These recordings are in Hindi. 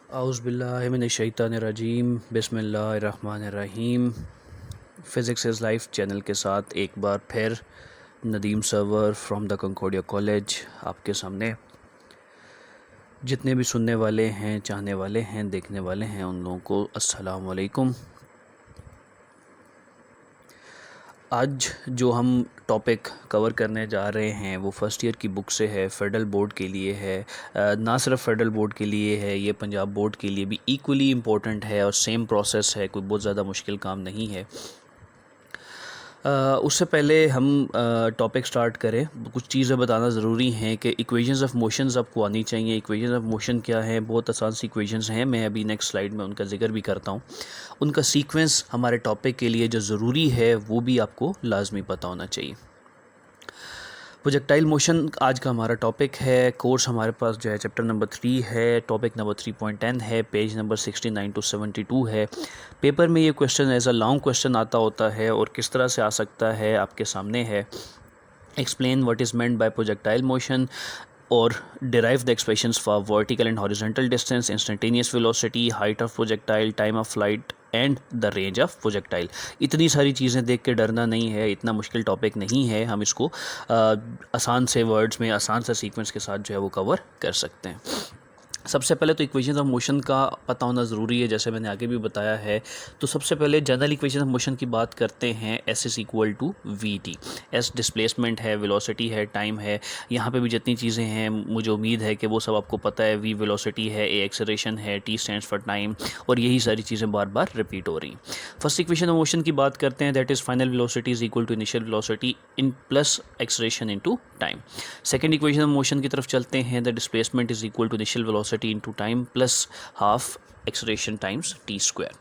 औज़ुबिल्लाहिमिनश्शैतानिर्रजीम बिस्मिल्लाहिर्रहमानिर्रहीम। फ़िज़िक्स इज़ लाइफ चैनल के साथ एक बार फिर Nadeem Sarwar from the Concordia college आपके सामने। जितने भी सुनने वाले हैं, चाहने वाले हैं, देखने वाले हैं, उन लोगों को अस्सलाम वालेकुम। आज जो हम टॉपिक कवर करने जा रहे हैं वो फ़र्स्ट ईयर की बुक से है, फेडरल बोर्ड के लिए है। ना सिर्फ फेडरल बोर्ड के लिए है, ये पंजाब बोर्ड के लिए भी इक्वली इम्पोर्टेंट है और सेम प्रोसेस है, कोई बहुत ज़्यादा मुश्किल काम नहीं है। उससे पहले हम टॉपिक स्टार्ट करें, कुछ चीज़ें बताना ज़रूरी हैं कि इक्वेशंस ऑफ मोशंस आपको आनी चाहिए। इक्वेशंस ऑफ मोशन क्या है? बहुत आसान सी इक्वेशंस हैं, मैं अभी नेक्स्ट स्लाइड में उनका जिक्र भी करता हूँ। उनका सीक्वेंस हमारे टॉपिक के लिए जो ज़रूरी है वो भी आपको लाजमी पता होना चाहिए। प्रोजेक्टाइल मोशन आज का हमारा टॉपिक है। कोर्स हमारे पास जो है चैप्टर नंबर 3 है, टॉपिक नंबर 3.10 है, पेज नंबर 69 to 72 है। पेपर में ये question as a long question आता होता है और किस तरह से आ सकता है आपके सामने है। Explain what is meant by projectile motion और derive the expressions for vertical and horizontal distance, instantaneous velocity, height of projectile, time of flight and the range of projectile. इतनी सारी चीज़ें देख के डरना नहीं है, इतना मुश्किल टॉपिक नहीं है, हम इसको आसान से वर्ड्स में आसान से सीक्वेंस के साथ जो है वो कवर कर सकते हैं। सबसे पहले तो इक्वेशंस ऑफ मोशन का पता होना ज़रूरी है, जैसे मैंने आगे भी बताया है। तो सबसे पहले जनरल इक्वेशन ऑफ मोशन की बात करते हैं। S is equal to V T. S displacement है, वेलोसिटी है, टाइम है। यहाँ पे भी जितनी चीज़ें हैं मुझे उम्मीद है कि वो सब आपको पता है। वी वेलोसिटी है, ए एक्सेलरेशन है, टी स्टैंड्स फॉर टाइम, और यही सारी चीज़ें बार बार रिपीट हो रही हैं। फर्स्ट इक्वेशन ऑफ मोशन की बात करते हैं, that is final velocity is equal to initial velocity in plus acceleration into time. Second equation of motion की तरफ चलते हैं, the displacement is equal to initial velocity into time plus half acceleration times T square.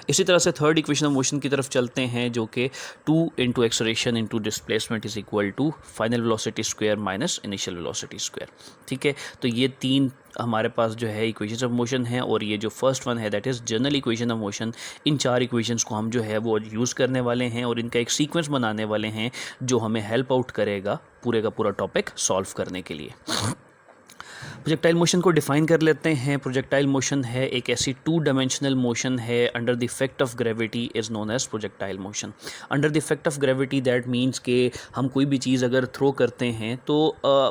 इसी तरह से थर्ड इक्वेशन ऑफ मोशन की तरफ चलते हैं, जो कि 2 into acceleration into displacement is equal to final velocity square minus initial velocity square. ठीक है, तो ये तीन हमारे पास जो है इक्वेशंस ऑफ मोशन है, और ये जो फर्स्ट वन है that is general equation of motion. इन चार इक्वेशंस को हम जो है वो यूज़ करने वाले हैं और इनका एक सीक्वेंस बनाने वाले हैं जो हमें हेल्प आउट करेगा पूरे का पूरा टॉपिक सॉल्व करने के लिए। प्रोजेक्टाइल मोशन को डिफाइन कर लेते हैं। प्रोजेक्टाइल मोशन है एक ऐसी 2 डायमेंशनल मोशन है under the effect of gravity is known as projectile motion. Under the effect of gravity that means कि हम कोई भी चीज़ अगर थ्रो करते हैं तो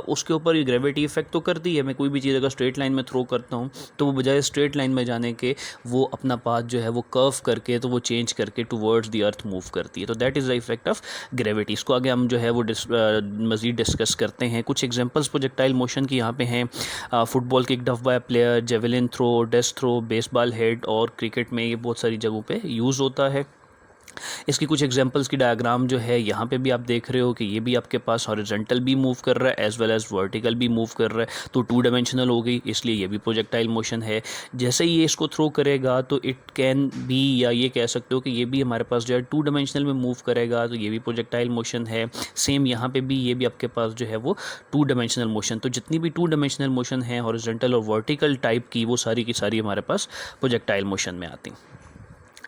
उसके ऊपर ये ग्रेविटी इफेक्ट तो करती है। मैं कोई भी चीज़ अगर स्ट्रेट लाइन में थ्रो करता हूँ तो वो बजाय स्ट्रेट लाइन में जाने के वो अपना पाथ जो है वो कर्व करके तो वो चेंज करके टुवर्ड्स द अर्थ मूव करती है। तो that is the effect of gravity. इसको आगे हम जो है वो मज़ीद डिस्कस करते हैं। कुछ एग्जांपल्स प्रोजेक्टाइल मोशन की यहाँ पे हैं। Football kick off by player, javelin throw, disc throw, baseball head, और क्रिकेट में ये बहुत सारी जगहों पे यूज़ होता है। इसकी कुछ एग्जांपल्स की डायग्राम जो है यहाँ पे भी आप देख रहे हो कि ये भी आपके पास हॉरिजॉन्टल भी मूव कर रहा है एज वेल एज वर्टिकल भी मूव कर रहा है, तो 2 डायमेंशनल हो गई, इसलिए ये भी प्रोजेक्टाइल मोशन है। जैसे ही ये इसको थ्रो करेगा तो इट कैन बी, या ये कह सकते हो कि ये भी हमारे पास जो है 2 डायमेंशनल में मूव करेगा, तो ये भी प्रोजेक्टाइल मोशन है। सेम यहाँ पे भी ये भी आपके पास जो है वो 2 डायमेंशनल मोशन। तो जितनी भी 2 डायमेंशनल मोशन है हॉरिजॉन्टल और वर्टिकल टाइप की, वो सारी की सारी हमारे पास प्रोजेक्टाइल मोशन में आती हैं।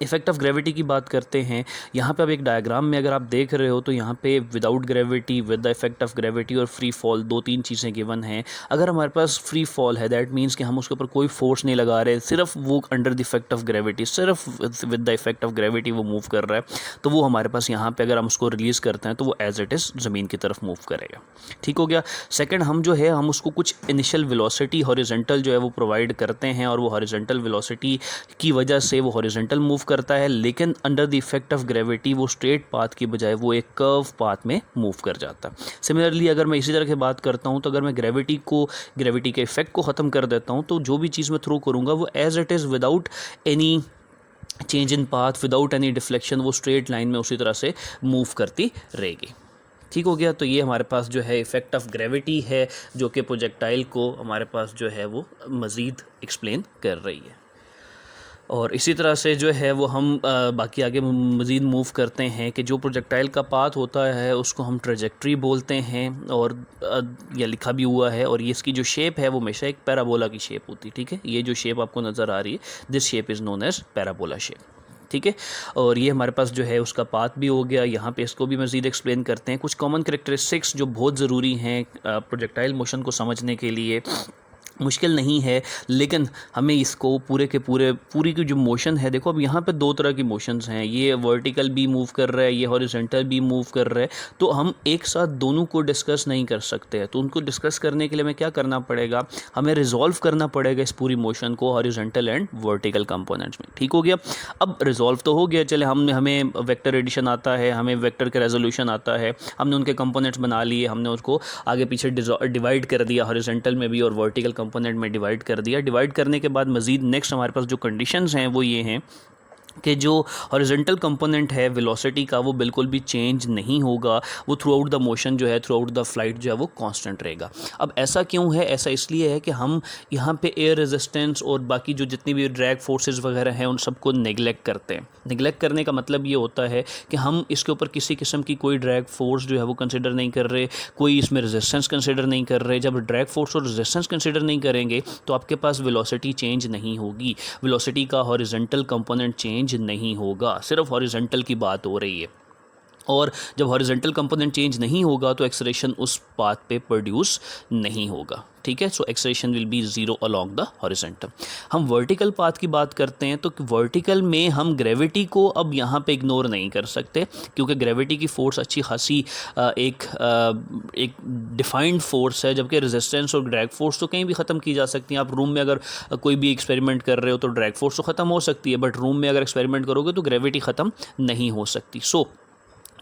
इफेक्ट ऑफ ग्रेविटी की बात करते हैं। यहाँ पे अब एक डायग्राम में अगर आप देख रहे हो तो यहाँ पे without gravity, with the effect of gravity और फ्री फॉल, 2-3 चीज़ें गिवन हैं। अगर हमारे पास फ्री फॉल है दैट मीन्स कि हम उसके ऊपर कोई फोर्स नहीं लगा रहे, सिर्फ वो under the effect of gravity, सिर्फ with the effect of gravity वो मूव कर रहा है, तो वो हमारे पास यहाँ पे अगर हम उसको रिलीज़ करते हैं तो वो एज इट इज़ ज़मीन की तरफ मूव करेगा। ठीक हो गया। सेकेंड, हम जो है हम उसको कुछ इनिशियल वेलोसिटी हॉरिजॉन्टल जो है वो प्रोवाइड करते हैं, और वो हॉरिजॉन्टल वेलोसिटी की वजह से वो हॉरिजॉन्टल मूव करता है, लेकिन under the effect of gravity वो स्ट्रेट पाथ की बजाय वो एक कर्व पाथ में मूव कर जाता है। सिमिलरली अगर मैं इसी तरह की बात करता हूँ तो अगर मैं ग्रेविटी के इफेक्ट को ख़त्म कर देता हूँ तो जो भी चीज़ मैं थ्रो करूँगा वो as it is without any change in path, without any deflection, वो स्ट्रेट लाइन में उसी तरह से मूव करती रहेगी। ठीक हो गया। तो ये हमारे पास जो है इफेक्ट ऑफ ग्रेविटी है जो कि प्रोजेक्टाइल को हमारे पास जो है वो मज़ीद एक्सप्लेन कर रही है। और इसी तरह से जो है वो हम बाकी आगे मज़ीद मूव करते हैं कि जो प्रोजेक्टाइल का पाथ होता है उसको हम ट्रेजेक्ट्री बोलते हैं, और यह लिखा भी हुआ है। और ये इसकी जो शेप है वो हमेशा एक पैराबोला की शेप होती है। ठीक है, ये जो शेप आपको नज़र आ रही है, this shape is known as parabola shape. ठीक है, और ये हमारे पास जो है उसका पाथ भी हो गया। यहाँ पे इसको भी मज़ीद एक्सप्लेन करते हैं। कुछ कॉमन करेक्टरिस्टिक्स जो बहुत ज़रूरी हैं प्रोजेक्टाइल मोशन को समझने के लिए। मुश्किल नहीं है, लेकिन हमें इसको पूरी की जो मोशन है, देखो अब यहाँ पे दो तरह की मोशंस हैं, ये वर्टिकल भी मूव कर रहा है, ये हॉरिजॉन्टल भी मूव कर रहा है, तो हम एक साथ दोनों को डिस्कस नहीं कर सकते हैं। तो उनको डिस्कस करने के लिए हमें क्या करना पड़ेगा, हमें रिजॉल्व करना पड़ेगा इस पूरी मोशन को हॉरिजॉन्टल एंड वर्टिकल कंपोनेंट्स में। ठीक हो गया। अब रिजॉल्व तो हो गया, चले हमें वेक्टर एडिशन आता है, हमें वेक्टर का रेजोल्यूशन आता है, हमने उनके कंपोनेंट्स बना लिए, हमने उसको आगे पीछे डिवाइड कर दिया, हॉरिजॉन्टल में भी और वर्टिकल कंपोनेंट में डिवाइड कर दिया। डिवाइड करने के बाद मज़ीद नेक्स्ट हमारे पास जो कंडीशंस हैं वो ये हैं कि जो हॉरिजॉन्टल कंपोनेंट है वेलोसिटी का, वो बिल्कुल भी चेंज नहीं होगा, वो थ्रू आउट द मोशन जो है, थ्रू आउट द फ्लाइट जो है वो कांस्टेंट रहेगा। अब ऐसा क्यों है? ऐसा इसलिए है कि हम यहाँ पे एयर रेजिस्टेंस और बाकी जो जितनी भी ड्रैग फोर्सेस वगैरह हैं उन सबको नेगलेक्ट करते हैं। नेगलेक्ट करने का मतलब ये होता है कि हम इसके ऊपर किसी किस्म की कोई ड्रैग फोर्स जो है वो कंसिडर नहीं कर रहे, कोई इसमें रेजिस्टेंस कंसिडर नहीं कर रहे। जब ड्रैग फोर्स और रेजिस्टेंस कंसिडर नहीं करेंगे तो आपके पास वेलोसिटी चेंज नहीं होगी, वेलोसिटी का हॉरिजॉन्टल कंपोनेंट चेंज नहीं होगा, सिर्फ हॉरिजॉन्टल की बात हो रही है। और जब हॉरिजॉन्टल कंपोनेंट चेंज नहीं होगा तो एक्सेलरेशन उस पाथ पे प्रोड्यूस नहीं होगा। ठीक है, so acceleration will be zero along the horizontal. हम वर्टिकल पाथ की बात करते हैं तो वर्टिकल में हम ग्रेविटी को अब यहाँ पे इग्नोर नहीं कर सकते, क्योंकि ग्रेविटी की फ़ोर्स अच्छी खासी एक डिफाइंड फोर्स है, जबकि रेजिस्टेंस और ड्रैग फोर्स तो कहीं भी ख़त्म की जा सकती हैं। आप रूम में अगर कोई भी एक्सपेरिमेंट कर रहे हो तो ड्रैग फोर्स तो ख़त्म हो सकती है, बट रूम में अगर एक्सपेरिमेंट करोगे तो ग्रेविटी ख़त्म नहीं हो सकती। सो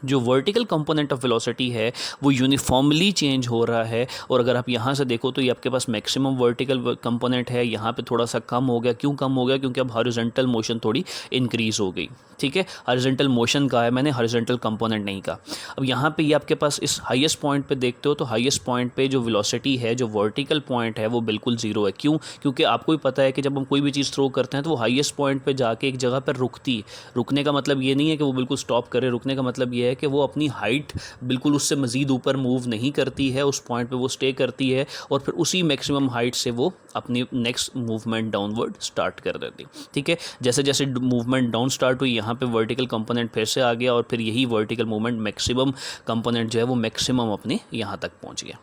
जो वर्टिकल कंपोनेंट ऑफ वेलोसिटी है वो यूनिफॉर्मली चेंज हो रहा है। और अगर आप यहाँ से देखो तो ये आपके पास मैक्सिमम वर्टिकल कंपोनेंट है, यहाँ पे थोड़ा सा कम हो गया। क्यों कम हो गया? क्योंकि अब हॉरिजॉन्टल मोशन थोड़ी इंक्रीज़ हो गई। ठीक है, हॉरिजॉन्टल मोशन का है, मैंने हॉरिजॉन्टल कंपोनेंट नहीं कहा। अब यहाँ पे ये आपके पास इस हाईएस्ट पॉइंट पे देखते हो तो हाईएस्ट पॉइंट पे जो वेलोसिटी है, जो वर्टिकल पॉइंट है, वो बिल्कुल ज़ीरो है। क्यों? क्योंकि आपको भी पता है कि जब हम कोई भी चीज़ थ्रो करते हैं तो वो हाईएस्ट पॉइंट पे जाके एक जगह पर रुकती है। रुकने का मतलब ये नहीं है कि वो बिल्कुल स्टॉप करे, रुकने का मतलब ये है कि वो अपनी हाइट बिल्कुल उससे मज़ीद ऊपर मूव नहीं करती है, उस पॉइंट पे वो स्टे करती है और फिर उसी मैक्सिमम हाइट से वो अपनी नेक्स्ट मूवमेंट डाउनवर्ड स्टार्ट कर देती। ठीक है, जैसे जैसे मूवमेंट डाउन स्टार्ट हुई, यहाँ पे वर्टिकल कंपोनेंट फिर से आ गया और फिर यही वर्टिकल मूवमेंट मैक्सिमम कंपोनेंट जो है वो मैक्सिमम अपने यहाँ तक पहुँच गया।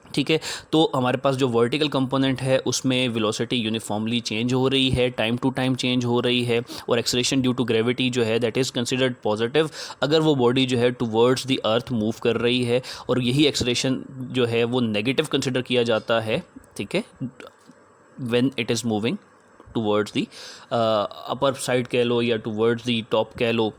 ठीक है, तो हमारे पास जो वर्टिकल कंपोनेंट है उसमें वेलोसिटी यूनिफॉर्मली चेंज हो रही है, टाइम टू टाइम चेंज हो रही है, और एक्सेलरेशन ड्यू टू ग्रेविटी जो है दैट इज़ कंसिडर्ड पॉजिटिव अगर वो बॉडी जो है टुवर्ड्स द अर्थ मूव कर रही है, और यही एक्सेलरेशन जो है वो नेगेटिव कंसिडर किया जाता है। ठीक है, when it is moving towards the upper side कह लो या टुवर्ड्स द टॉप कह लो,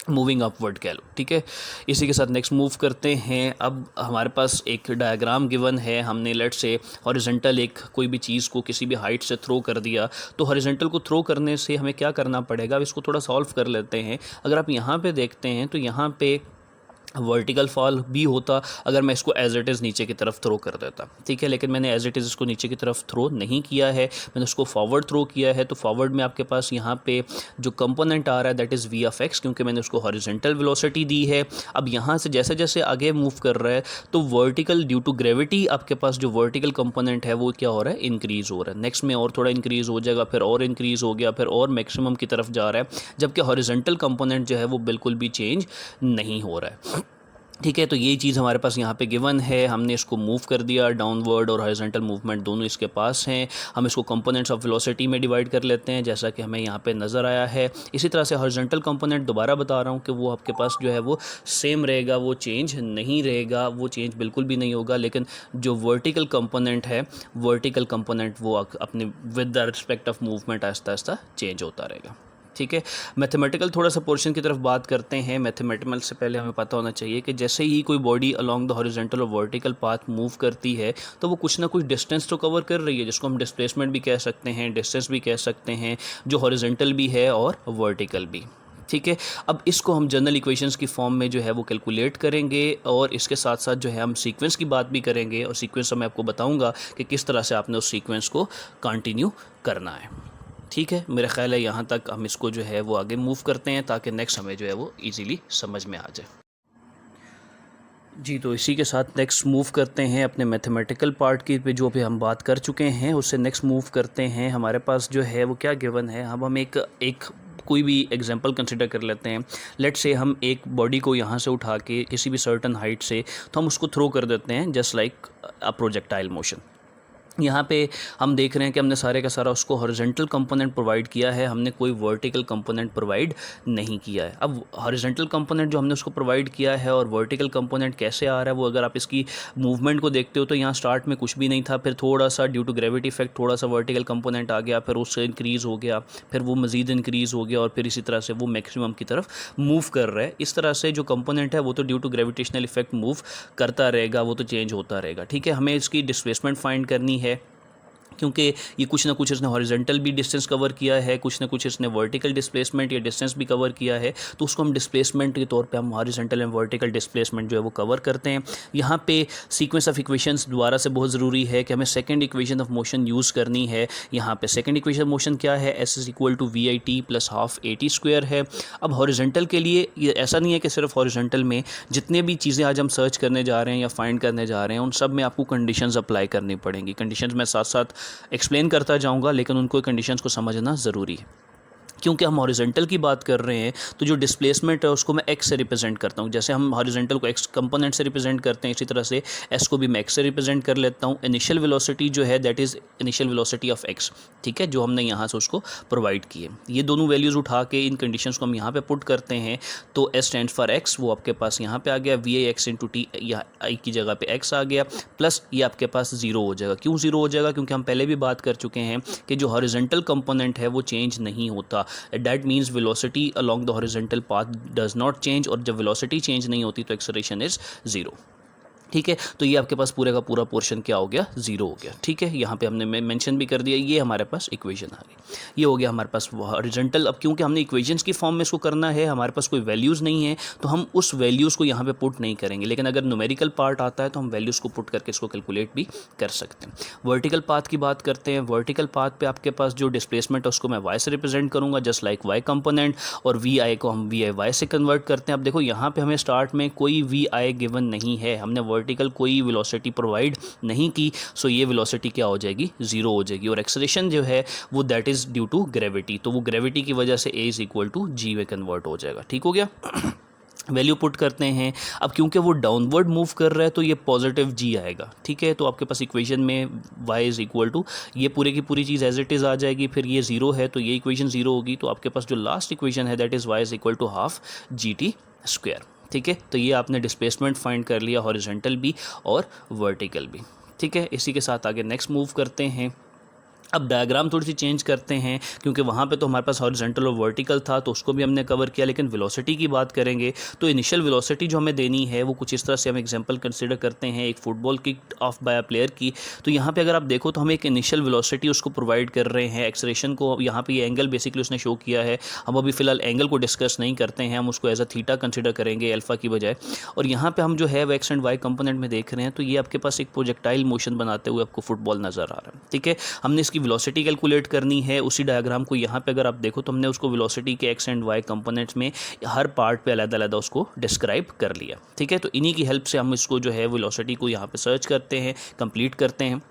मूविंग अपवर्ड कह लो। ठीक है, इसी के साथ नेक्स्ट मूव करते हैं। अब हमारे पास एक डायग्राम गिवन है, हमने लेट से हॉरिजॉन्टल एक कोई भी चीज़ को किसी भी हाइट से थ्रो कर दिया, तो हॉरिजॉन्टल को थ्रो करने से हमें क्या करना पड़ेगा, अब इसको थोड़ा सॉल्व कर लेते हैं। अगर आप यहाँ पे देखते हैं तो यहाँ पे वर्टिकल फॉल भी होता अगर मैं इसको एज इट इज़ नीचे की तरफ थ्रो कर देता। ठीक है, लेकिन मैंने एज इट इज़ इसको नीचे की तरफ थ्रो नहीं किया है, मैंने उसको फॉरवर्ड थ्रो किया है। तो फॉरवर्ड में आपके पास यहाँ पे जो कंपोनेंट आ रहा है that is V of X, क्योंकि मैंने उसको हॉरिजॉन्टल वेलोसिटी दी है। अब यहाँ से जैसे जैसे आगे मूव कर रहा है तो वर्टिकल ड्यू टू ग्रेविटी आपके पास जो वर्टिकल कंपोनेंट है वो क्या हो रहा है, इंक्रीज़ हो रहा है। नेक्स्ट में और थोड़ा इंक्रीज़ हो जाएगा, फिर और इंक्रीज़ हो गया, फिर और मैक्सिमम की तरफ जा रहा है, जबकि हॉरिजॉन्टल कंपोनेंट जो है वो बिल्कुल भी चेंज नहीं हो रहा है। ठीक है, तो ये चीज़ हमारे पास यहाँ पे गिवन है, हमने इसको मूव कर दिया, डाउनवर्ड और हॉरिजॉन्टल मूवमेंट दोनों इसके पास हैं। हम इसको कंपोनेंट्स ऑफ वेलोसिटी में डिवाइड कर लेते हैं जैसा कि हमें यहाँ पे नज़र आया है। इसी तरह से हॉरिजॉन्टल कंपोनेंट दोबारा बता रहा हूँ कि वो आपके पास जो है वो सेम रहेगा, वो चेंज नहीं रहेगा, वो चेंज बिल्कुल भी नहीं होगा। लेकिन जो वर्टिकल कंपोनेंट है, वर्टिकल कंपोनेंट वो अपने with the respect of movement Aahista Aahista change होता रहेगा। ठीक है, मैथमेटिकल थोड़ा सा पोर्शन की तरफ बात करते हैं। मैथमेटिकल से पहले हमें पता होना चाहिए कि जैसे ही कोई बॉडी अलोंग द हॉरिजॉन्टल और वर्टिकल पाथ मूव करती है तो वो कुछ ना कुछ डिस्टेंस तो कवर कर रही है, जिसको हम डिस्प्लेसमेंट भी कह सकते हैं, डिस्टेंस भी कह सकते हैं, जो हॉरिजॉन्टल भी है और वर्टिकल भी। ठीक है, अब इसको हम जनरल इक्वेशंस की फॉर्म में जो है वो कैलकुलेट करेंगे, और इसके साथ साथ जो है हम सीक्वेंस की बात भी करेंगे, और सीक्वेंस मैं आपको बताऊंगा कि किस तरह से आपने उस सीक्वेंस को कंटिन्यू करना है। ठीक है, मेरा ख्याल है यहाँ तक हम इसको जो है वो आगे मूव करते हैं ताकि नेक्स्ट हमें जो है वो इजीली समझ में आ जाए। जी, तो इसी के साथ नेक्स्ट मूव करते हैं अपने मैथमेटिकल पार्ट की पे, जो भी हम बात कर चुके हैं उससे नेक्स्ट मूव करते हैं। हमारे पास जो है वो क्या गिवन है, अब हम एक कोई भी एग्जांपल कंसिडर कर लेते हैं। लेट से हम एक बॉडी को यहाँ से उठा के किसी भी सर्टन हाइट से तो हम उसको थ्रो कर देते हैं just like a projectile motion. यहाँ पे हम देख रहे हैं कि हमने सारे का सारा उसको हॉरिजॉन्टल कंपोनेंट प्रोवाइड किया है, हमने कोई वर्टिकल कंपोनेंट प्रोवाइड नहीं किया है। अब हॉरिजॉन्टल कंपोनेंट जो हमने उसको प्रोवाइड किया है और वर्टिकल कंपोनेंट कैसे आ रहा है वो अगर आप इसकी मूवमेंट को देखते हो तो यहाँ स्टार्ट में कुछ भी नहीं था, फिर थोड़ा सा ड्यू टू ग्रेविटी इफेक्ट थोड़ा सा वर्टिकल कंपोनेंट आ गया, फिर उससे इंक्रीज़ हो गया, फिर वो मज़ीद इंक्रीज़ हो गया और फिर इसी तरह से वो मैक्सिमम की तरफ मूव कर रहा है। इस तरह से जो कंपोनेंट है वो तो due to gravitational effect move करता रहेगा, वो तो चेंज होता रहेगा। ठीक है, हमें इसकी डिस्प्लेसमेंट फाइंड करनी है क्योंकि ये कुछ ना कुछ इसने हॉरिजॉन्टल भी डिस्टेंस कवर किया है, कुछ ना कुछ इसने वर्टिकल डिस्प्लेसमेंट या डिस्टेंस भी कवर किया है, तो उसको हम डिस्प्लेसमेंट के तौर पे हम हॉरिजॉन्टल एंड वर्टिकल डिस्प्लेसमेंट जो है वो कवर करते हैं। यहाँ पे सीक्वेंस ऑफ इक्वेशंस दोबारा से बहुत ज़रूरी है कि हमें second equation of motion use करनी है। यहाँ पे सेकंड इक्वेशन ऑफ मोशन क्या है, S is equal to V I T plus half A T square है। अब हॉरिजॉन्टल के लिए ये ऐसा नहीं है कि सिर्फ हॉरिजॉन्टल में जितने भी चीज़ें आज हम सर्च करने जा रहे हैं या फाइंड करने जा रहे हैं उन सब में आपको कंडीशंस अप्लाई करनी पड़ेंगी। कंडीशंस मैं साथ साथ एक्सप्लेन करता जाऊंगा, लेकिन उनको कंडीशंस को समझना ज़रूरी है। क्योंकि हम हॉरिजॉन्टल की बात कर रहे हैं तो जो डिस्प्लेसमेंट है उसको मैं एक्स से रिप्रेजेंट करता हूँ। जैसे हम हॉरिजॉन्टल को एक्स कंपोनेंट से रिप्रेजेंट करते हैं, इसी तरह से एस को भी मैं एक्स से रिप्रेजेंट कर लेता हूँ। इनिशियल वेलोसिटी जो है that is initial velocity of x, ठीक है, जो हमने यहाँ से उसको प्रोवाइड किए। ये दोनों वैल्यूज़ उठा के इन कंडीशंस को हम यहाँ पे पुट करते हैं तो एस स्टैंड फॉर एक्स वो आपके पास यहाँ पे आ गया, V I X into T, या आई की जगह पे एक्स आ गया, प्लस ये आपके पास ज़ीरो हो जाएगा। क्यों ज़ीरो हो जाएगा? क्योंकि हम पहले भी बात कर चुके हैं कि जो हॉरिजॉन्टल कंपोनेंट है वो चेंज नहीं होता। That means velocity along the horizontal path does not change, और जब velocity change नहीं होती तो acceleration is 0। ठीक है, तो ये आपके पास पूरे का पूरा पोर्शन क्या हो गया, जीरो हो गया। ठीक है, यहाँ पे हमने मेंशन भी कर दिया, ये हमारे पास इक्वेशन आ गई, ये हो गया हमारे पास हॉरिजॉन्टल। अब क्योंकि हमने इक्वेशंस की फॉर्म में इसको करना है, हमारे पास कोई वैल्यूज़ नहीं है तो हम उस वैल्यूज़ को यहाँ पे पुट नहीं करेंगे, लेकिन अगर न्यूमेरिकल पार्ट आता है तो हम वैल्यूज़ को पुट करके इसको कैलकुलेट भी कर सकते हैं। वर्टिकल पाथ की बात करते हैं। वर्टिकल पाथ पे आपके पास जो डिस्प्लेसमेंट है उसको मैं वाई से रिप्रेजेंट करूँगा, जस्ट लाइक वाई कंपोनेंट, और वी आई को हम वी आई वाई से कन्वर्ट करते हैं। अब देखो यहाँ पे हमें स्टार्ट में कोई वी आई गिवन नहीं है, हमने वर्टिकल कोई वेलोसिटी प्रोवाइड नहीं की, सो ये वेलोसिटी क्या हो जाएगी, जीरो हो जाएगी। और एक्सेलरेशन जो है वो that is due to gravity, तो वो ग्रेविटी की वजह से A is equal to G में कन्वर्ट हो जाएगा। ठीक हो गया, वैल्यू पुट करते हैं। अब क्योंकि वो डाउनवर्ड मूव कर रहा है तो ये पॉजिटिव जी आएगा। ठीक है, तो आपके पास इक्वेशन में y इज़ इक्वल टू ये पूरे की पूरी चीज़ एज इट इज़ आ जाएगी, फिर ये ज़ीरो है तो ये इक्वेशन ज़ीरो होगी, तो आपके पास जो लास्ट इक्वेशन है that is y is equal to half G T square. ठीक है, तो ये आपने डिस्प्लेसमेंट फाइंड कर लिया, हॉरिजॉन्टल भी और वर्टिकल भी। ठीक है, इसी के साथ आगे नेक्स्ट मूव करते हैं। अब डायग्राम थोड़ी सी चेंज करते हैं क्योंकि वहाँ पे तो हमारे पास हॉरिजॉन्टल और वर्टिकल था तो उसको भी हमने कवर किया, लेकिन वेलोसिटी की बात करेंगे तो इनिशियल वेलोसिटी जो हमें देनी है वो कुछ इस तरह से हम एग्जांपल कंसीडर करते हैं, एक football kick off by a player की। तो यहाँ पे अगर आप देखो तो हम एक इनिशियल वेलोसिटी उसको प्रोवाइड कर रहे हैं। एक्सेलरेशन को यहाँ पे ये एंगल बेसिकली उसने शो किया है, हम अभी फिलहाल एंगल को डिस्कस नहीं करते हैं, हम उसको एज अ थीटा कंसिडर करेंगे अल्फा की बजाय। और यहाँ पे हम जो है वो एक्स एंड वाई कंपोनेंट में देख रहे हैं तो ये आपके पास एक प्रोजेक्टाइल मोशन बनाते हुए आपको फुटबॉल नजर आ रहा है। ठीक है, हमने इसकी वेलोसिटी कैलकुलेट करनी है। उसी डायग्राम को यहाँ पे अगर आप देखो तो हमने उसको वेलोसिटी के एक्स एंड वाई कंपोनेंट्स में हर पार्ट पे अलग-अलग उसको डिस्क्राइब कर लिया। ठीक है, तो इन्हीं की हेल्प से हम इसको जो है वेलोसिटी को यहाँ पे सर्च करते हैं, कंप्लीट करते हैं।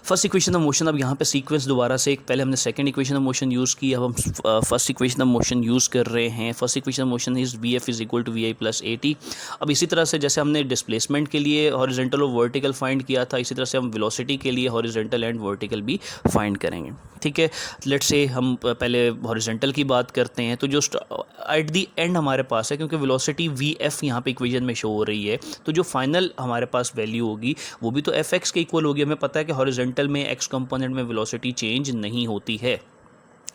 फर्स्ट इक्वेशन ऑफ मोशन, अब यहाँ पे सीक्वेंस दोबारा से, एक पहले हमने second equation of motion use की, अब हम first equation of motion use कर रहे हैं। First equation of motion is V F is equal to V I plus A T. अब इसी तरह से जैसे हमने डिस्प्लेसमेंट के लिए हॉरिजॉन्टल और वर्टिकल फाइंड किया था, इसी तरह से हम वेलोसिटी के लिए हॉरिजॉन्टल एंड वर्टिकल भी फाइंड करेंगे। ठीक है, लेट्स से हम पहले हॉरिजॉन्टल की बात करते हैं। तो जो एट दी एंड हमारे पास है, क्योंकि वेलोसिटी वी एफ यहाँ पे इक्वेशन में शो हो रही है, तो जो फाइनल हमारे पास वैल्यू होगी वो भी तो एफ एक्स के इक्वल होगी। हमें पता है कि हॉरिजॉन्टल में एक्स कंपोनेंट में वेलोसिटी चेंज नहीं होती है।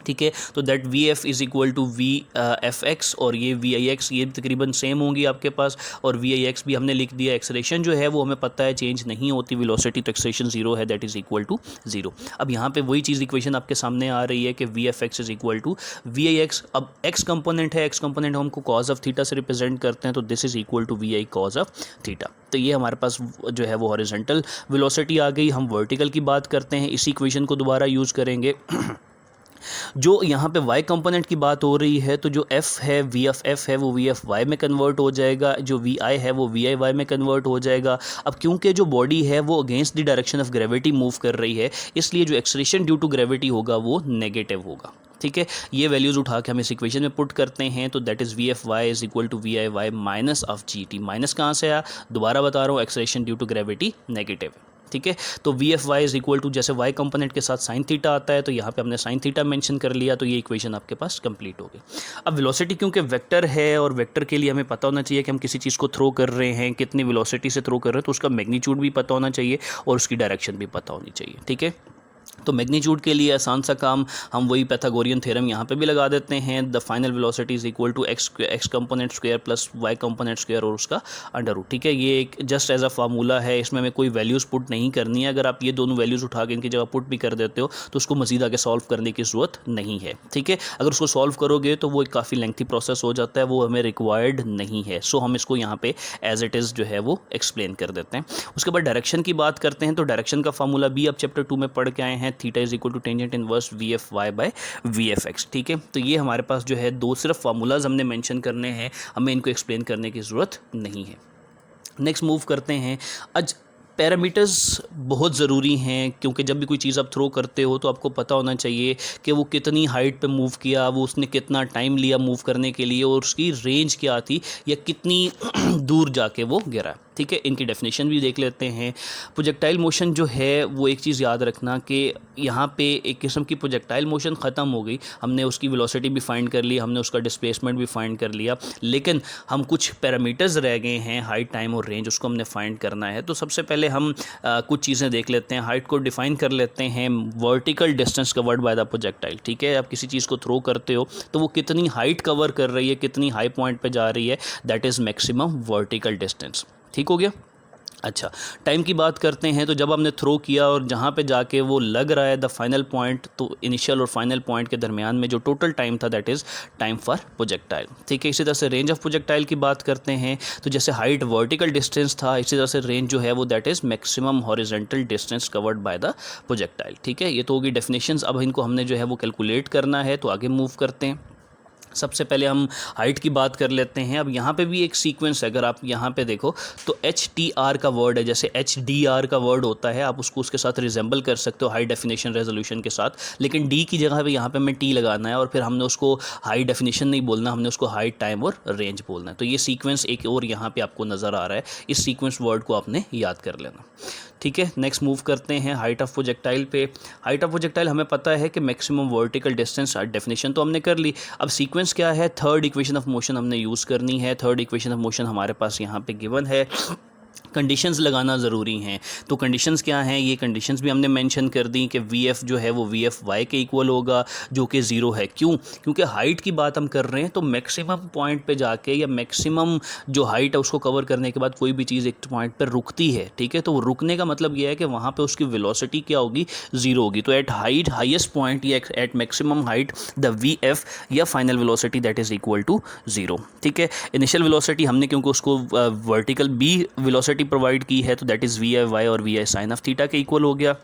ठीक है, तो that V F is equal to V F X, और ये वी आई एक्स ये तकरीबन सेम होंगी आपके पास, और वी आई एक्स भी हमने लिख दिया। एक्सेलरेशन जो है वो हमें पता है चेंज नहीं होती, वेलोसिटी तो एक्सेलरेशन जीरो है, that is equal to zero. अब यहाँ पे वही चीज़ इक्वेशन आपके सामने आ रही है कि V F X is equal to V I X. अब एक्स कंपोनेंट है, एक्स कंपोनेंट हमको कॉज ऑफ थीटा से रिप्रेजेंट करते हैं, तो this is equal to V I cos of theta. तो ये हमारे पास जो है वो हॉरिजॉन्टल वेलोसिटी आ गई। हम वर्टिकल की बात करते हैं, इसी इक्वेशन को दोबारा यूज़ करेंगे। जो यहाँ पे y कंपोनेंट की बात हो रही है, तो जो f है वी एफ एफ है वो वी एफ वाई में कन्वर्ट हो जाएगा, जो वी आई है वो वी आई वाई में कन्वर्ट हो जाएगा। अब क्योंकि जो बॉडी है वो against the direction of gravity move कर रही है, इसलिए जो एक्सेलरेशन ड्यू टू ग्रेविटी होगा वो नेगेटिव होगा। ठीक है, ये वैल्यूज़ उठा के हम इस इक्वेशन में पुट करते हैं, तो that is V F Y is equal to V I Y minus of G T. Minus कहाँ से आया, दोबारा बता रहा हूँ, acceleration due to gravity negative. ठीक है। तो V F Y is equal to, जैसे वाई कंपोनेंट के साथ साइन थीटा आता है तो यहाँ पे हमने साइन थीटा मेंशन कर लिया, तो ये इक्वेशन आपके पास कंप्लीट हो गई। अब वेलोसिटी क्योंकि वेक्टर है और वेक्टर के लिए हमें पता होना चाहिए कि हम किसी चीज़ को थ्रो कर रहे हैं, कितनी वेलोसिटी से थ्रो कर रहे हैं, तो उसका मैग्नीट्यूड भी पता होना चाहिए और उसकी डायरेक्शन भी पता होनी चाहिए, ठीक है। तो मैग्नीट्यूड के लिए आसान सा काम, हम वही पैथागोरियन थ्योरम यहाँ पे भी लगा देते हैं, the final velocity is equal to X component square plus Y component square और उसका अंडर रूट, ठीक है। ये एक जस्ट एज अ फार्मूला है, इसमें हमें कोई वैल्यूज़ पुट नहीं करनी है। अगर आप ये दोनों वैल्यूज़ उठा के इनकी जगह पुट भी कर देते हो तो उसको मजीद आगे सॉल्व करने की ज़रूरत नहीं है, ठीक है। अगर उसको सॉल्व करोगे तो वो एक काफ़ी लेंथी प्रोसेस हो जाता है, वो हमें रिक्वायर्ड नहीं है। सो हम इसको यहाँ पे एज इट इज़ जो है वो एक्सप्लेन कर देते हैं। उसके बाद डायरेक्शन की बात करते हैं, तो डायरेक्शन का फार्मूला भी आप चैप्टर 2 में पढ़ के आए हैं, theta is equal to tangent inverse V F Y by V F X, ठीक है। तो ये हमारे पास जो है दो सिर्फ फार्मूलाज हमने मेंशन करने हैं, हमें इनको एक्सप्लेन करने की ज़रूरत नहीं है। नेक्स्ट मूव करते हैं। आज पैरामीटर्स बहुत ज़रूरी हैं, क्योंकि जब भी कोई चीज़ आप थ्रो करते हो तो आपको पता होना चाहिए कि वो कितनी हाइट पे मूव किया, वो उसने कितना टाइम लिया मूव करने के लिए, और उसकी रेंज क्या थी या कितनी दूर जाके वो गिरा, ठीक है। इनकी डेफिनेशन भी देख लेते हैं। प्रोजेक्टाइल मोशन जो है वो एक चीज़ याद रखना कि यहाँ पे एक किस्म की प्रोजेक्टाइल मोशन ख़त्म हो गई, हमने उसकी वेलोसिटी भी फाइंड कर ली, हमने उसका डिस्प्लेसमेंट भी फाइंड कर लिया, लेकिन हम कुछ पैरामीटर्स रह गए हैं, हाइट, टाइम और रेंज, उसको हमने फाइंड करना है। तो सबसे पहले हम कुछ चीज़ें देख लेते हैं। हाइट को डिफाइन कर लेते हैं, vertical distance covered by the projectile, ठीक है। आप किसी चीज़ को थ्रो करते हो तो वो कितनी हाइट कवर कर रही है, कितनी हाई पॉइंट पे जा रही है, that is maximum vertical distance, ठीक हो गया। अच्छा, टाइम की बात करते हैं, तो जब हमने थ्रो किया और जहाँ पे जाके वो लग रहा है द फाइनल पॉइंट, तो इनिशियल और फाइनल पॉइंट के दरमियान में जो टोटल टाइम था that is time for projectile, ठीक है। इसी तरह से रेंज ऑफ प्रोजेक्टाइल की बात करते हैं, तो जैसे हाइट वर्टिकल डिस्टेंस था, इसी तरह से रेंज जो है वो that is maximum horizontal distance covered by the projectile, ठीक है। ये तो होगी डेफिनेशंस। अब इनको हमने जो है वो कैलकुलेट करना है, तो आगे मूव करते हैं। सबसे पहले हम हाइट की बात कर लेते हैं। अब यहाँ पे भी एक सीक्वेंस है, अगर आप यहाँ पे देखो तो HTR का वर्ड है, जैसे HDR का वर्ड होता है, आप उसको उसके साथ रिजेंबल कर सकते हो हाई डेफिनेशन रेजोल्यूशन के साथ, लेकिन D की जगह पे यहाँ पे हमें T लगाना है और फिर हमने उसको हाई डेफिनेशन नहीं बोलना, हमने उसको हाइट, टाइम और रेंज बोलना है। तो ये सीक्वेंस एक और यहाँ पर आपको नज़र आ रहा है, इस सीक्वेंस वर्ड को आपने याद कर लेना, ठीक है। नेक्स्ट मूव करते हैं हाइट ऑफ प्रोजेक्टाइल पे। हाइट ऑफ प्रोजेक्टाइल हमें पता है कि मैक्सिमम वर्टिकल डिस्टेंस, डेफिनेशन तो हमने कर ली। अब सीक्वेंस क्या है, थर्ड इक्वेशन ऑफ मोशन हमने यूज़ करनी है। थर्ड इक्वेशन ऑफ मोशन हमारे पास यहाँ पे गिवन है, कंडीशंस लगाना ज़रूरी हैं। तो कंडीशंस क्या हैं, ये कंडीशंस भी हमने मेंशन कर दी कि वी एफ जो है वो वी एफ वाई के इक्वल होगा, जो कि ज़ीरो है। क्यों? क्योंकि हाइट की बात हम कर रहे हैं, तो मैक्सिमम पॉइंट पे जाके या मैक्सिमम जो हाइट है उसको कवर करने के बाद कोई भी चीज़ एक पॉइंट पर रुकती है, ठीक है। तो रुकने का मतलब ये है कि वहाँ पर उसकी वेलोसिटी क्या होगी, ज़ीरो होगी। तो एट हाइट, हाइएस्ट पॉइंट या at maximum height, the V F या final velocity that is equal to zero, ठीक है। इनिशियल वेलोसिटी हमने क्योंकि उसको वर्टिकल बी वेलोसिटी प्रोवाइड की है, तो that is V I Y और V I sine of theta के इक्वल हो गया।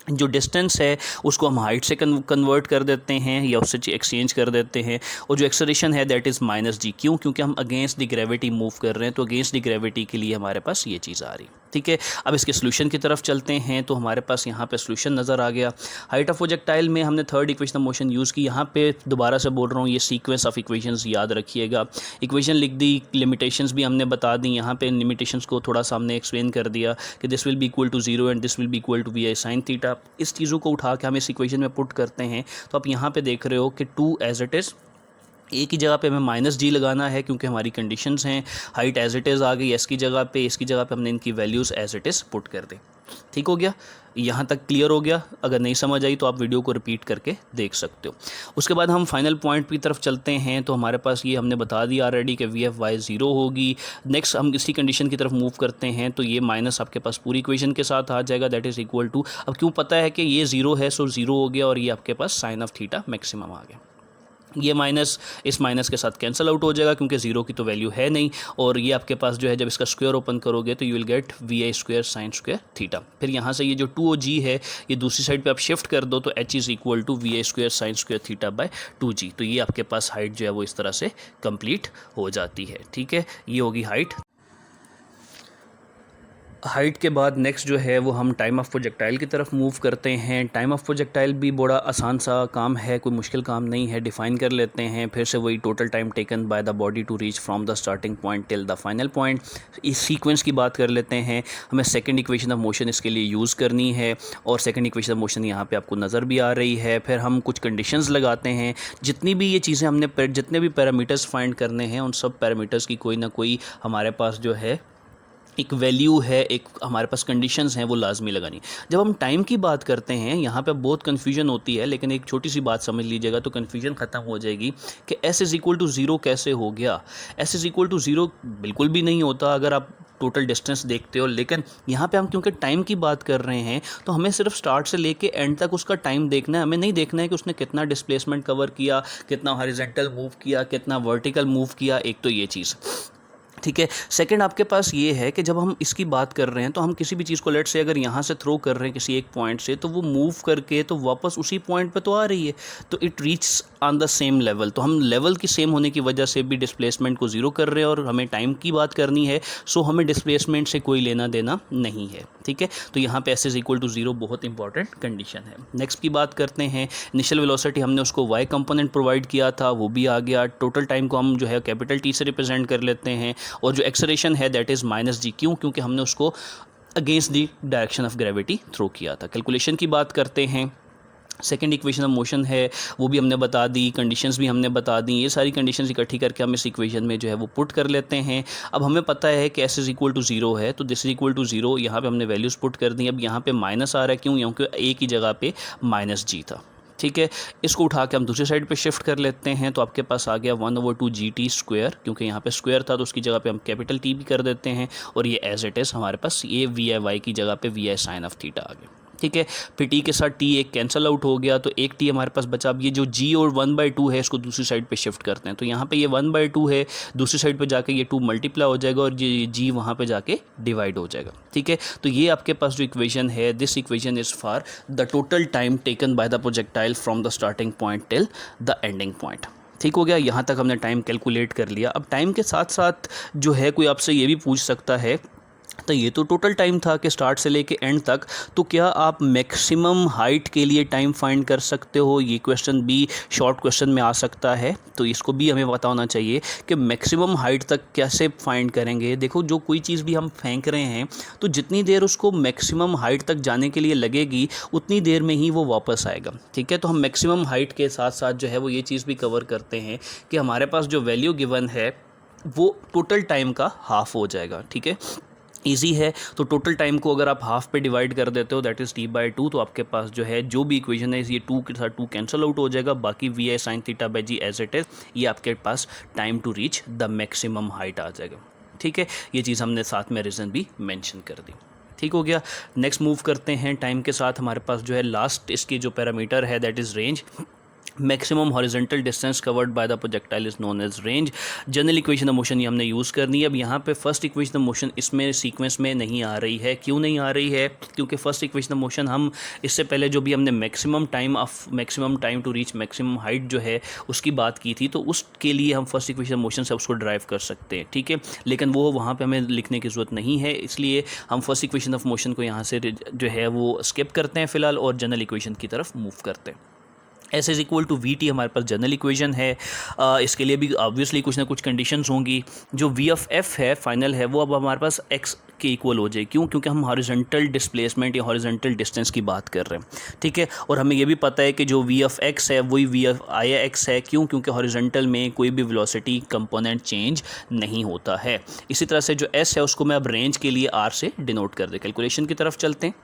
जो डिस्टेंस है उसको हम हाइट से कन्वर्ट कर देते हैं या उससे एक्सचेंज कर देते हैं, और जो एक्सेलरेशन है दैट इज़ माइनस जी। क्यों? क्योंकि हम अगेंस्ट द ग्रेविटी मूव कर रहे हैं, तो अगेंस्ट द ग्रेविटी के लिए हमारे पास ये चीज़ आ रही, ठीक है। अब इसके सोल्यूशन की तरफ चलते हैं, तो हमारे पास यहाँ पे सोल्यूशन नज़र आ गया। हाइट ऑफ प्रोजेक्टाइल में हमने third equation of motion use की। यहाँ पे दोबारा से बोल रहा हूँ, ये सीक्वेंस ऑफ इक्वेशंस याद रखिएगा। इक्वेशन लिख दी, लिमिटेशंस भी हमने बता दी। यहाँ पे लिमिटेशंस को थोड़ा सा हमने एक्सप्लेन कर दिया कि this will be equal to zero and this will be equal to V I sine theta. इस चीज़ों को उठा के हम इस इक्वेशन में पुट करते हैं, तो आप यहाँ पे देख रहे हो कि टू एज इट इज़, एक ही जगह पे हमें माइनस जी लगाना है क्योंकि हमारी कंडीशंस हैं। हाइट एज इट इज़ आ गई, एस की जगह पे, इसकी जगह पे हमने इनकी values as it is put कर दें। ठीक हो गया, यहाँ तक क्लियर हो गया। अगर नहीं समझ आई तो आप वीडियो को रिपीट करके देख सकते हो। उसके बाद हम फाइनल पॉइंट की तरफ चलते हैं, तो हमारे पास ये हमने बता दिया ऑलरेडी कि वी एफ वाई ज़ीरो होगी। नेक्स्ट हम इसी कंडीशन की तरफ मूव करते हैं, तो ये माइनस आपके पास पूरी इक्वेशन के साथ आ जाएगा, दैट इज़ इक्वल टू, अब क्यों पता है कि ये ज़ीरो है, सो ज़ीरो हो गया और ये आपके पास साइन ऑफ थीटा मैक्सिमम आ गया। ये माइनस इस माइनस के साथ कैंसिल आउट हो जाएगा क्योंकि ज़ीरो की तो वैल्यू है नहीं, और ये आपके पास जो है जब इसका स्क्वायर ओपन करोगे तो you will get V I square sine square theta. फिर यहाँ से ये जो 2g है ये दूसरी साइड पे आप शिफ्ट कर दो, तो h is equal to V I square sine square theta by 2g। तो ये आपके पास हाइट जो है वो इस तरह से कंप्लीट हो जाती है। ठीक है, ये होगी हाइट। हाइट के बाद नेक्स्ट जो है वो हम टाइम ऑफ प्रोजेक्टाइल की तरफ मूव करते हैं। टाइम ऑफ प्रोजेक्टाइल भी बड़ा आसान सा काम है, कोई मुश्किल काम नहीं है। डिफ़ाइन कर लेते हैं फिर से वही, total time taken by the body to reach from the starting point till the final point. इस सीक्वेंस की बात कर लेते हैं। हमें सेकंड इक्वेशन ऑफ मोशन इसके लिए यूज़ करनी है और सेकंड इक्वेशन ऑफ मोशन यहाँ पे आपको नज़र भी आ रही है। फिर हम कुछ कंडीशंस लगाते हैं। जितनी भी ये चीज़ें हमने जितने भी पैरामीटर्स फाइंड करने हैं उन सब पैरामीटर्स की कोई ना कोई हमारे पास जो है एक वैल्यू है, एक हमारे पास कंडीशंस हैं, वो लाजमी लगानी। जब हम टाइम की बात करते हैं यहाँ पे बहुत कन्फ्यूजन होती है, लेकिन एक छोटी सी बात समझ लीजिएगा तो कन्फ्यूजन ख़त्म हो जाएगी कि S is equal to zero कैसे हो गया। S is equal to zero बिल्कुल भी नहीं होता अगर आप टोटल डिस्टेंस देखते हो, लेकिन यहाँ पे हम क्योंकि टाइम की बात कर रहे हैं तो हमें सिर्फ स्टार्ट से लेके एंड तक उसका टाइम देखना है। हमें नहीं देखना है कि उसने कितना डिस्प्लेसमेंट कवर किया, कितना हॉरिजॉन्टल मूव किया, कितना वर्टिकल मूव किया। एक तो ये चीज़ ठीक है। सेकंड आपके पास ये है कि जब हम इसकी बात कर रहे हैं तो हम किसी भी चीज़ को लेट से अगर यहाँ से थ्रो कर रहे हैं किसी एक पॉइंट से, तो वो मूव करके तो वापस उसी पॉइंट पे तो आ रही है, तो it reach on the same level. तो हम लेवल की सेम होने की वजह से भी डिस्प्लेसमेंट को ज़ीरो कर रहे हैं और हमें टाइम की बात करनी है, सो हमें डिस्प्लेसमेंट से कोई लेना देना नहीं है। ठीक है, तो यहाँ पे S is equal to zero बहुत इंपॉर्टेंट कंडीशन है। नेक्स्ट की बात करते हैं। इनिशियल वेलोसिटी हमने उसको Y कंपोनेंट प्रोवाइड किया था, वो भी आ गया। टोटल टाइम को हम जो है कैपिटल T से रिप्रेजेंट कर लेते हैं और जो एक्सेलरेशन है दैट इज़ -g। क्यों? क्योंकि हमने उसको against the direction of gravity throw किया था। कैलकुलेशन की बात करते हैं। सेकंड इक्वेशन ऑफ मोशन है वो भी हमने बता दी, कंडीशंस भी हमने बता दी। ये सारी कंडीशंस इकट्ठी करके हम इस इक्वेशन में जो है वो पुट कर लेते हैं। अब हमें पता है कि S is equal to zero है, तो this is equal to zero. यहाँ पे हमने वैल्यूज़ पुट कर दी। अब यहाँ पे माइनस आ रहा है, क्यों? क्योंकि A की जगह पे -g था। ठीक है, इसको उठा के हम दूसरी साइड पे शिफ्ट कर लेते हैं, तो आपके पास आ गया 1/2 GT²। क्योंकि यहाँ पे स्क्वायर था तो उसकी जगह पे हम कैपिटल T भी कर देते हैं और ये एज इट इज़ हमारे पास ये VI की जगह पे VI साइन ऑफ थीटा आ गया। ठीक है, फिर T के साथ T एक कैंसिल आउट हो गया तो एक T हमारे पास बचा। अब ये जो G और 1/2 है इसको दूसरी साइड पे शिफ्ट करते हैं, तो यहाँ पे ये 1/2 है, दूसरी साइड पे जाके ये 2 मल्टीप्लाई हो जाएगा और ये G वहाँ पे जाके डिवाइड हो जाएगा। ठीक है, तो ये आपके पास जो इक्वेशन है, this equation is for the total time taken by the projectile from the starting point till the ending point. ठीक हो गया, यहाँ तक हमने टाइम कैलकुलेट कर लिया। अब टाइम के साथ साथ जो है कोई आपसे ये भी पूछ सकता है, तो ये तो टोटल टाइम था कि स्टार्ट से लेके एंड तक, तो क्या आप मैक्सिमम हाइट के लिए टाइम फाइंड कर सकते हो? ये क्वेश्चन भी शॉर्ट क्वेश्चन में आ सकता है, तो इसको भी हमें पता होना चाहिए कि मैक्सिमम हाइट तक कैसे फाइंड करेंगे। देखो, जो कोई चीज़ भी हम फेंक रहे हैं तो जितनी देर उसको मैक्सिमम हाइट तक जाने के लिए लगेगी उतनी देर में ही वो वापस आएगा। ठीक है, तो हम मैक्सिमम हाइट के साथ साथ जो है वो ये चीज़ भी कवर करते हैं कि हमारे पास जो वैल्यू गिवन है वो टोटल टाइम का हाफ हो जाएगा। ठीक है, ईजी है। तो टोटल टाइम को अगर आप हाफ पे डिवाइड कर देते हो दैट इज़ T/2, तो आपके पास जो है जो भी इक्वेशन है ये 2 के साथ 2 कैंसिल आउट हो जाएगा, बाकी VI sine theta by G as it is, ये आपके पास time to reach the maximum height आ जाएगा। ठीक है, ये चीज़ हमने साथ में रीज़न भी मेंशन कर दी। ठीक हो गया, नेक्स्ट मूव करते हैं। टाइम के साथ हमारे पास जो है लास्ट इसकी जो पैरामीटर है that is range. Maximum horizontal distance covered by the projectile is known as range. General equation of motion ये हमने यूज़ करनी है। अब यहाँ पे फर्स्ट इक्वेशन ऑफ मोशन इसमें सीक्वेंस में नहीं आ रही है। क्यों नहीं आ रही है? क्योंकि फर्स्ट इक्वेशन ऑफ मोशन हम इससे पहले जो भी हमने maximum time to reach maximum height जो है उसकी बात की थी, तो उसके लिए हम फर्स्ट इक्वेशन ऑफ मोशन से उसको ड्राइव कर सकते हैं। ठीक है, लेकिन वो वहाँ पर हमें लिखने की ज़रूरत नहीं है, इसलिए हम फर्स्ट इक्वेशन ऑफ मोशन को यहाँ से जो है वो स्किप करते हैं फ़िलहाल और जनरल इक्वेशन की तरफ मूव करते हैं। S is equal to VT हमारे पास जनरल इक्वेशन है। इसके लिए भी ऑब्वियसली कुछ ना कुछ कंडीशंस होंगी। जो V ऑफ F है फाइनल है वो अब हमारे पास X के इक्वल हो जाए। क्यों? क्योंकि हम हॉरिजॉन्टल डिस्प्लेसमेंट या हॉरिजॉन्टल डिस्टेंस की बात कर रहे हैं। ठीक है, और हमें ये भी पता है कि जो V ऑफ X है वही V ऑफ IX है। क्यों? क्योंकि हॉरिजॉन्टल में कोई भी वेलोसिटी कंपोनेंट चेंज नहीं होता है। इसी तरह से जो S है उसको मैं अब रेंज के लिए R से डिनोट कर दे। कैलकुलेशन की तरफ चलते हैं।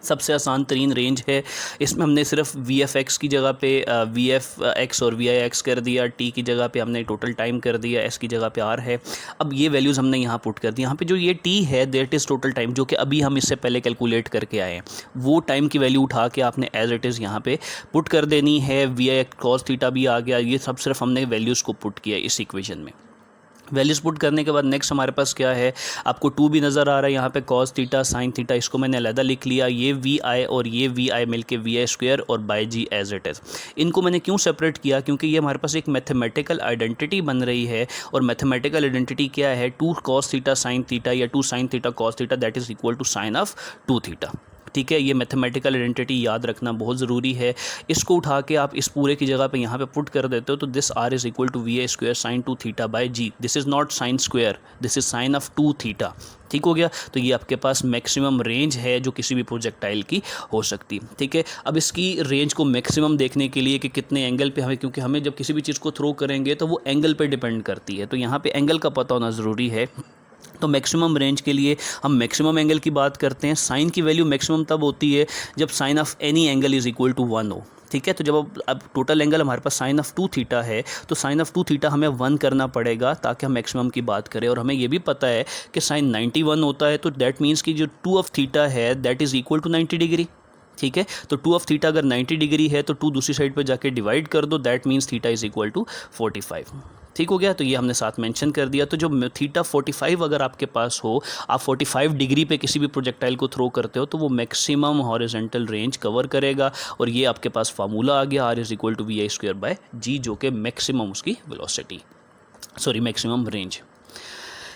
सबसे आसान तरीन रेंज है, इसमें हमने सिर्फ VFX की जगह पे VFX और VIX कर दिया, T की जगह पे हमने टोटल टाइम कर दिया, S की जगह पे R है। अब ये वैल्यूज़ हमने यहाँ पुट कर दी। यहाँ पे जो ये T है दैट इज़ टोटल टाइम, जो कि अभी हम इससे पहले कैलकुलेट करके आए हैं, वो टाइम की वैल्यू उठा के आपने एज इट इज़ यहाँ पे पुट कर देनी है। VI cos थीटा भी आ गया, ये सब सिर्फ हमने वैल्यूज़ को पुट किया इस इक्वेशन में। वैल्यूज़ पुट करने के बाद नेक्स्ट हमारे पास क्या है, आपको 2 भी नज़र आ रहा है यहाँ पे, cos थीटा sin थीटा, इसको मैंने अलहदा लिख लिया। ये वी आई और ये वी आई मिल के वी आई स्क्वायर और by G as it is. इनको मैंने क्यों सेपरेट किया, क्योंकि ये हमारे पास एक मैथमेटिकल आइडेंटिटी बन रही है, और मैथमेटिकल आइडेंटिटी क्या है, 2 cos थीटा sin थीटा या 2 sin theta cos theta that is equal to sine of 2 theta. ठीक है, ये मैथमेटिकल आइडेंटिटी याद रखना बहुत ज़रूरी है। इसको उठा के आप इस पूरे की जगह पे यहाँ पे पुट कर देते हो, तो this R is equal to V A square sine 2 theta by G. This is not sine square, this is sine of 2 theta. ठीक हो गया, तो ये आपके पास मैक्सिमम रेंज है जो किसी भी प्रोजेक्टाइल की हो सकती। ठीक है, अब इसकी रेंज को मैक्सिमम देखने के लिए कि कितने एंगल पे हमें, क्योंकि हमें जब किसी भी चीज़ को थ्रो करेंगे तो वो एंगल पे डिपेंड करती है, तो यहाँ पे एंगल का पता होना ज़रूरी है। तो मैक्सिमम रेंज के लिए हम मैक्सिमम एंगल की बात करते हैं। साइन की वैल्यू मैक्सिमम तब होती है जब sine of any angle is equal to 1 हो। ठीक है, तो जब अब टोटल एंगल हमारे पास साइन ऑफ 2 थीटा है, तो साइन ऑफ 2 थीटा हमें 1 करना पड़ेगा ताकि हम मैक्सिमम की बात करें। और हमें ये भी पता है कि साइन 91 होता है, तो दैट मीन्स कि जो 2 ऑफ थीटा है that is equal to 90 degree. ठीक है, तो 2 ऑफ थीटा अगर 90 डिग्री है तो 2 दूसरी साइड पर जाके डिवाइड कर दो, that means theta is equal to 45। ठीक हो गया, तो ये हमने साथ मेंशन कर दिया। तो जो थीटा 45 अगर आपके पास हो, आप 45 डिग्री पे किसी भी प्रोजेक्टाइल को थ्रो करते हो, तो वो मैक्सिमम हॉरिजॉन्टल रेंज कवर करेगा। और ये आपके पास फार्मूला आ गया, R is equal to V I square by G, जो कि मैक्सिमम उसकी वेलोसिटी, सॉरी मैक्सिमम रेंज।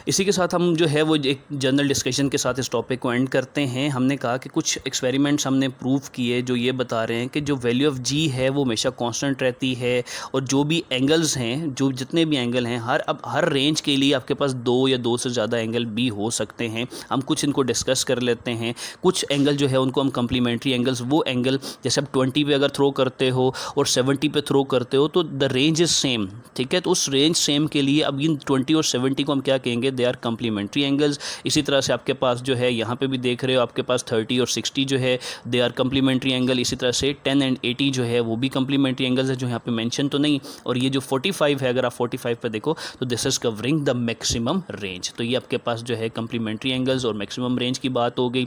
इसी के साथ हम जो है वो एक जनरल डिस्कशन के साथ इस टॉपिक को एंड करते हैं। हमने कहा कि कुछ एक्सपेरिमेंट्स हमने प्रूव किए जो ये बता रहे हैं कि जो वैल्यू ऑफ जी है वो हमेशा कांस्टेंट रहती है, और जो भी एंगल्स हैं, जो जितने भी एंगल हैं, हर रेंज के लिए आपके पास 2 या 2 से ज़्यादा एंगल भी हो सकते हैं। हम कुछ इनको डिस्कस कर लेते हैं। कुछ एंगल जो है उनको हम कम्प्लीमेंट्री एंगल्स, वो एंगल जैसे आप 20 पे अगर थ्रो करते हो और 70 पे थ्रो करते हो तो द रेंज इज़ सेम। ठीक है, तो उस रेंज सेम के लिए अब इन 20 और 70 को हम क्या कहेंगे, दे आर कम्प्लीमेंट्री एंगल्स। इसी तरह से आपके पास जो है यहाँ पे भी देख रहे हो, आपके पास 30 और 60 जो है दे आर कम्प्लीमेंट्री एंगल। इसी तरह से 10 एंड 80 जो है वो भी कम्प्लीमेंट्री एंगल्स है, जो यहाँ पे मेंशन तो नहीं। और ये जो 45 है, अगर आप 45 पे देखो तो this is covering the maximum range. तो ये आपके पास जो है कम्प्लीमेंट्री एंगल्स और मैक्सिमम रेंज की बात हो गई।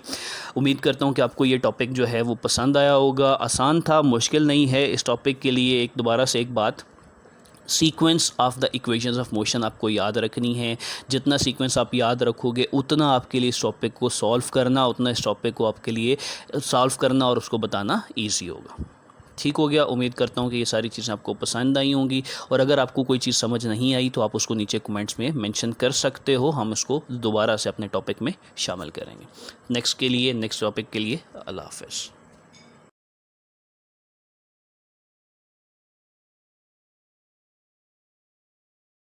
उम्मीद करता हूँ कि आपको ये टॉपिक जो है वो पसंद आया होगा। आसान था, मुश्किल नहीं है। इस टॉपिक के लिए एक दोबारा से एक बात, sequence of the equations of motion आपको याद रखनी है। जितना सीक्वेंस आप याद रखोगे उतना आपके लिए इस टॉपिक को सॉल्व करना, उतना इस टॉपिक को आपके लिए सॉल्व करना और उसको बताना ईजी होगा। ठीक हो गया, उम्मीद करता हूँ कि ये सारी चीज़ें आपको पसंद आई होंगी। और अगर आपको कोई चीज़ समझ नहीं आई तो आप उसको नीचे कमेंट्स में मेंशन कर सकते हो, हम उसको दोबारा से अपने टॉपिक में शामिल करेंगे। नेक्स्ट टॉपिक के लिए अल्लाह हाफ़िज़।